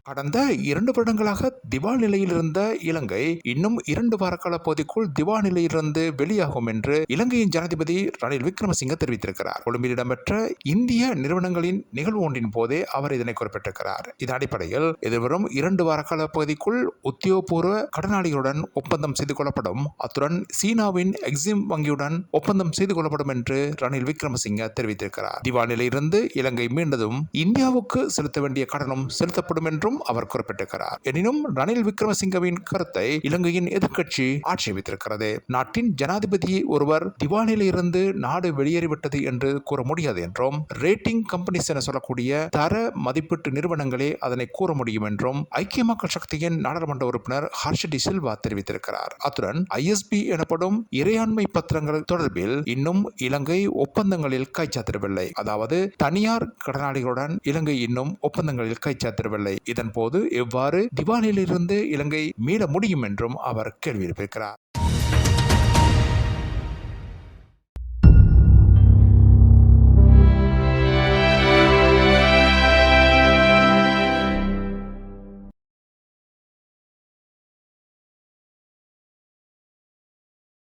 கடந்த 2 வருடங்களாக திவால் நிலையில் இருந்த இலங்கை இன்னும் 2 வார கால பகுதிக்குள் திவால் நிலையிலிருந்து வெளியாகும் என்று இலங்கையின் ஜனாதிபதி ரணில் விக்ரமசிங்க தெரிவித்திருக்கிறார். கொழும்பில் இடம்பெற்ற இந்திய நிறுவனங்களின் நிகழ்வு ஒன்றின் போதே அவர் இதனை குறிப்பிட்டிருக்கிறார். இதன் அடிப்படையில் எதிர்வரும் 2 வார கால பகுதிக்குள் உத்தியோகபூர்வ கடனாளிகளுடன் ஒப்பந்தம் செய்து கொள்ளப்படும். அத்துடன் சீனாவின் எக்ஸிம் வங்கியுடன் ஒப்பந்தம் செய்து கொள்ளப்படும் என்று ரணில் விக்ரமசிங்க தெரிவித்திருக்கிறார். திவால் நிலையிலிருந்து இலங்கை மீண்டதும் இந்தியாவுக்கு செலுத்த வேண்டிய கடனும் செலுத்தப்படும் என்றும் அவர் குறிப்பிட்டிருக்கிறார். எனினும் ரணில் விக்ரமசிங்கவின் கருத்தை இலங்கையின் எதிர்க்கட்சி ஆட்சேபித்திருக்கிறது. நாட்டின் ஜனாதிபதி ஒருவர் திவாலில் இருந்து நாடு வெளியேறிவிட்டது என்று கூற முடியாது என்றும், ரேட்டிங் கம்பெனிஸ் என சொல்லக்கூடிய தர மதிப்பீட்டு நிறுவனங்களே அதனை கூற முடியும் என்றும் ஐக்கிய மக்கள் சக்தியின் நாடாளுமன்ற உறுப்பினர் ஹர்ஷ டி சில்வா தெரிவித்திருக்கிறார். அத்துடன் ISP எனப்படும் இறையாண்மை பத்திரங்கள் தொடர்பில் இன்னும் இலங்கை ஒப்பந்தங்களில் கைச்சாத்திடவில்லை. அதாவது தனியார் கடனாளிகளுடன் இலங்கை இன்னும் ஒப்பந்தங்களில் கைச்சாத்திடவில்லை. இதன் போது எவ்வாறு திவாலிலிருந்து இலங்கை மீள முடியும் என்றும் அவர் கேள்வி எழுப்பியிருக்கிறார்.